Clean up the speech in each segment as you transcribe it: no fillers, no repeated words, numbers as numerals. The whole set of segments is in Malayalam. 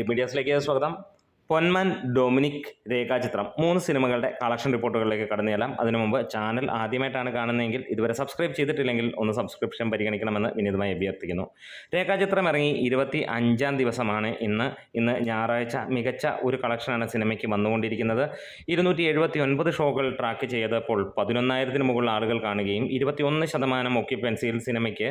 മീഡിയാസിലേക്ക് സ്വാഗതം. പൊന്മാൻ ഡൊമിനിക് രേഖാചിത്രം 3 സിനിമകളുടെ കളക്ഷൻ റിപ്പോർട്ടുകളിലേക്ക് കടന്നു ചെല്ലാം. അതിനു മുമ്പ് ചാനൽ ആദ്യമായിട്ടാണ് കാണുന്നതെങ്കിൽ ഇതുവരെ സബ്സ്ക്രൈബ് ചെയ്തിട്ടില്ലെങ്കിൽ ഒന്ന് സബ്സ്ക്രിപ്ഷൻ പരിഗണിക്കണമെന്ന് വിനീതമായി അഭ്യർത്ഥിക്കുന്നു. രേഖാചിത്രം ഇറങ്ങി 25-ാം ദിവസമാണ് ഇന്ന് ഞായറാഴ്ച. മികച്ച ഒരു കളക്ഷനാണ് സിനിമയ്ക്ക് വന്നുകൊണ്ടിരിക്കുന്നത്. 279 ഷോകൾ ട്രാക്ക് ചെയ്തപ്പോൾ 11,000-ന് മുകളിൽ ആളുകൾ കാണുകയും 21% ഒക്യുപ്പൻസിയിൽ സിനിമയ്ക്ക്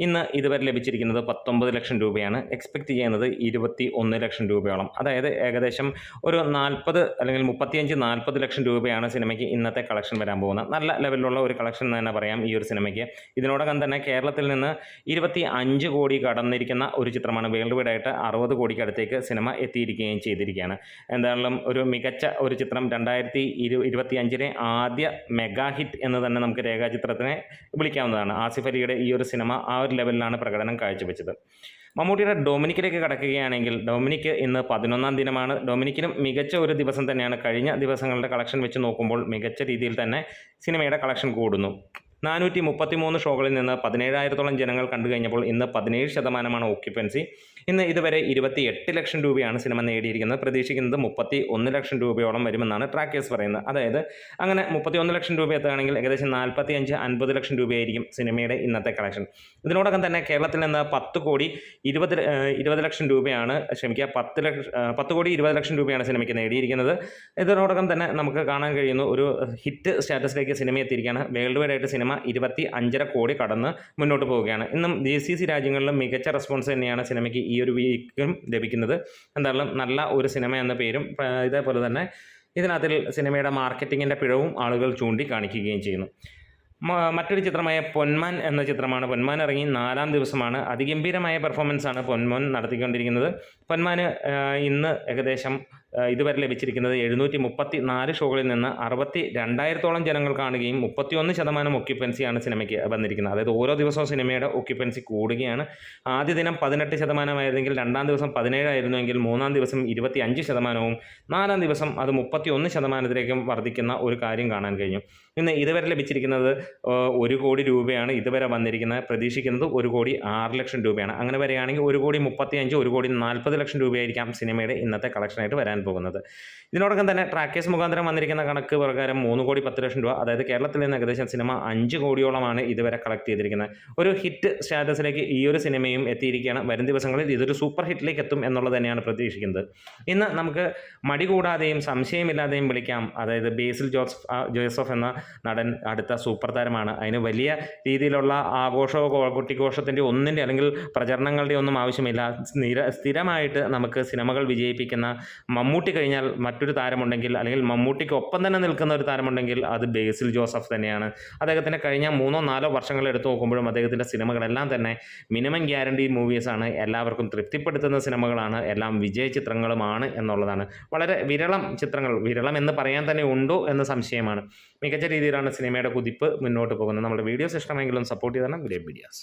ഇന്ന് ഇതുവരെ ലഭിച്ചിരിക്കുന്നത് 19 ലക്ഷം രൂപയാണ്. എക്സ്പെക്ട് ചെയ്യുന്നത് 21 ലക്ഷം രൂപയോളം, അതായത് ഏകദേശം ഒരു 40 അല്ലെങ്കിൽ 35-40 ലക്ഷം രൂപയാണ് സിനിമയ്ക്ക് ഇന്നത്തെ കളക്ഷൻ വരാൻ പോകുന്നത്. നല്ല ലെവലിലുള്ള ഒരു കളക്ഷൻ എന്ന് തന്നെ പറയാം ഈ ഒരു സിനിമയ്ക്ക്. ഇതിനോടകം തന്നെ കേരളത്തിൽ നിന്ന് 25 കോടി കടന്നിരിക്കുന്ന ഒരു ചിത്രമാണ്. വേൾഡ് വൈഡ് ആയിട്ട് 60 കോടിക്ക് അടുത്തേക്ക് സിനിമ എത്തിയിരിക്കുകയും ചെയ്തിരിക്കുകയാണ്. എന്തായാലും ഒരു മികച്ച ഒരു ചിത്രം. 2025 ആദ്യ മെഗാ ഹിറ്റ് എന്ന് തന്നെ നമുക്ക് രേഖാചിത്രത്തിനെ വിളിക്കാവുന്നതാണ്. ആസിഫ് അലിയുടെ ഈ ഒരു സിനിമ ആ ഒരു ലെവലിലാണ് പ്രകടനം കാഴ്ചവെച്ചത്. മമ്മൂട്ടിയുടെ ഡൊമിനിക്കിലേക്ക് കടക്കുകയാണെങ്കിൽ, ഡൊമിനിക്ക് ഇന്ന് 11-ാം ദിനമാണ്. ഡൊമിനിക്കിനും മികച്ച ഒരു ദിവസം തന്നെയാണ്. കഴിഞ്ഞ ദിവസങ്ങളുടെ കളക്ഷൻ വെച്ച് നോക്കുമ്പോൾ മികച്ച രീതിയിൽ തന്നെ സിനിമയുടെ കളക്ഷൻ കൂടുന്നു. 433 ഷോകളിൽ നിന്ന് 17,000-ഓളം ജനങ്ങൾ കണ്ടു കഴിഞ്ഞപ്പോൾ ഇന്ന് 17% ഓക്യുപ്പൻസി. ഇന്ന് ഇതുവരെ 28 ലക്ഷം രൂപയാണ് സിനിമ നേടിയിരിക്കുന്നത്. പ്രതീക്ഷിക്കുന്നത് 31 ലക്ഷം രൂപയോളം വരുമെന്നാണ് ട്രാക്കേഴ്സ് പറയുന്നത്. അതായത് അങ്ങനെ 31 ലക്ഷം രൂപ എത്തുകയാണെങ്കിൽ ഏകദേശം 45-50 ലക്ഷം രൂപയായിരിക്കും സിനിമയുടെ ഇന്നത്തെ കളക്ഷൻ. ഇതിനോടകം തന്നെ കേരളത്തിൽ നിന്ന് 10 കോടി 20 ലക്ഷം രൂപയാണ് 10 കോടി 20 ലക്ഷം രൂപയാണ് സിനിമയ്ക്ക് നേടിയിരിക്കുന്നത്. ഇതിനോടകം തന്നെ നമുക്ക് കാണാൻ കഴിയുന്നു ഒരു ഹിറ്റ് സ്റ്റാറ്റസിലേക്ക് സിനിമ എത്തിയിരിക്കുകയാണ്. വേൾഡ് വൈഡ് ആയിട്ട് സിനിമ 25.5 കോടി കടന്ന് മുന്നോട്ട് പോവുകയാണ്. ഇന്നും GCC രാജ്യങ്ങളിലും മികച്ച റെസ്പോൺസ് തന്നെയാണ് സിനിമയ്ക്ക് ഈ ഒരു വീക്കും ലഭിക്കുന്നത്. എന്തായാലും നല്ല ഒരു സിനിമ എന്ന പേരും ഇതേപോലെ തന്നെ ഇതിനകത്തിൽ സിനിമയുടെ മാർക്കറ്റിങ്ങിൻ്റെ പിഴവും ആളുകൾ ചൂണ്ടിക്കാണിക്കുകയും ചെയ്യുന്നു. മറ്റൊരു ചിത്രമായ പൊന്മാൻ എന്ന ചിത്രമാണ്. പൊന്മാൻ ഇറങ്ങി 4-ാം ദിവസമാണ്. അതിഗംഭീരമായ പെർഫോമൻസാണ് പൊന്മാൻ നടത്തിക്കൊണ്ടിരിക്കുന്നത്. പൊന്മാന് ഇന്ന് ഏകദേശം ഇതുവരെ ലഭിച്ചിരിക്കുന്നത് 734 ഷോകളിൽ നിന്ന് 62,000-ഓളം ജനങ്ങൾ കാണുകയും 31% ഒക്യുപ്പൻസിയാണ് സിനിമയ്ക്ക് വന്നിരിക്കുന്നത്. അതായത് ഓരോ ദിവസവും സിനിമയുടെ ഒക്യുപ്പൻസി കൂടുകയാണ്. ആദ്യ ദിനം 18% ആയിരുന്നെങ്കിൽ 2-ാം ദിവസം 17 ആയിരുന്നുവെങ്കിൽ 3-ാം ദിവസം 25%, 4-ാം ദിവസം അത് 31%-ലേക്കും വർദ്ധിക്കുന്ന ഒരു കാര്യം കാണാൻ കഴിഞ്ഞു. ഇന്ന് ഇതുവരെ ലഭിച്ചിരിക്കുന്നത് 1 കോടി രൂപയാണ് ഇതുവരെ വന്നിരിക്കുന്നത്. പ്രതീക്ഷിക്കുന്നത് 1 കോടി 6 ലക്ഷം രൂപയാണ്. അങ്ങനെ വരികയാണെങ്കിൽ 1 കോടി 35, 1 കോടി 40 ലക്ഷം രൂപയായിരിക്കാം സിനിമയുടെ ഇന്നത്തെ കളക്ഷനായിട്ട് വരാൻ പോകുന്നത്. ഇതിനോടകം തന്നെ ട്രാക്കേഴ്സ് മുഖാന്തരം വന്നിരിക്കുന്ന കണക്ക് പ്രകാരം 3 കോടി 10 ലക്ഷം രൂപ, അതായത് കേരളത്തിൽ നിന്ന് ഏകദേശം സിനിമ 5 കോടിയോളമാണ് ഇതുവരെ കളക്ട് ചെയ്തിരിക്കുന്നത്. ഒരു ഹിറ്റ് സ്റ്റാറ്റസിലേക്ക് ഈ ഒരു സിനിമയും എത്തിയിരിക്കുകയാണ്. വരും ദിവസങ്ങളിൽ ഇതൊരു സൂപ്പർ ഹിറ്റിലേക്ക് എത്തും എന്നുള്ളത് തന്നെയാണ് പ്രതീക്ഷിക്കുന്നത്. ഇന്ന് നമുക്ക് മടി കൂടാതെയും സംശയമില്ലാതെയും വിളിക്കാം. അതായത് ബേസിൽ ജോസഫ് എന്ന നടൻ അടുത്ത സൂപ്പർ താരമാണ്. അതിന് വലിയ രീതിയിലുള്ള ആഘോഷമോ കുട്ടിഘോഷത്തിൻ്റെ ഒന്നിൻ്റെ അല്ലെങ്കിൽ പ്രചരണങ്ങളുടെ ഒന്നും ആവശ്യമില്ല. സ്ഥിരമായിട്ട് നമുക്ക് സിനിമകൾ വിജയിപ്പിക്കുന്ന മമ്മൂട്ടി കഴിഞ്ഞാൽ മറ്റൊരു താരമുണ്ടെങ്കിൽ, അല്ലെങ്കിൽ മമ്മൂട്ടിക്ക് ഒപ്പം തന്നെ നിൽക്കുന്ന ഒരു താരമുണ്ടെങ്കിൽ അത് ബേസിൽ ജോസഫ് തന്നെയാണ്. അദ്ദേഹത്തിൻ്റെ കഴിഞ്ഞ 3-4 വർഷങ്ങൾ എടുത്തു നോക്കുമ്പോഴും അദ്ദേഹത്തിൻ്റെ സിനിമകളെല്ലാം തന്നെ മിനിമം ഗ്യാരണ്ടി മൂവീസാണ്. എല്ലാവർക്കും തൃപ്തിപ്പെടുത്തുന്ന സിനിമകളാണ്. എല്ലാം വിജയ ചിത്രങ്ങളുമാണ് എന്നുള്ളതാണ്. വളരെ വിരളം ചിത്രങ്ങൾ, വിരളം എന്ന് പറയാൻ തന്നെ ഉണ്ടോ എന്ന് സംശയമാണ്. മികച്ച രീതിയിലാണ് സിനിമയുടെ കുതിപ്പ് മുന്നോട്ട് പോകുന്നത്. നമ്മുടെ വീഡിയോസ് ഇഷ്ടമെങ്കിലും സപ്പോർട്ട് ചെയ്തതാണ് ഗ്രേറ്റ് മീഡിയാസ്.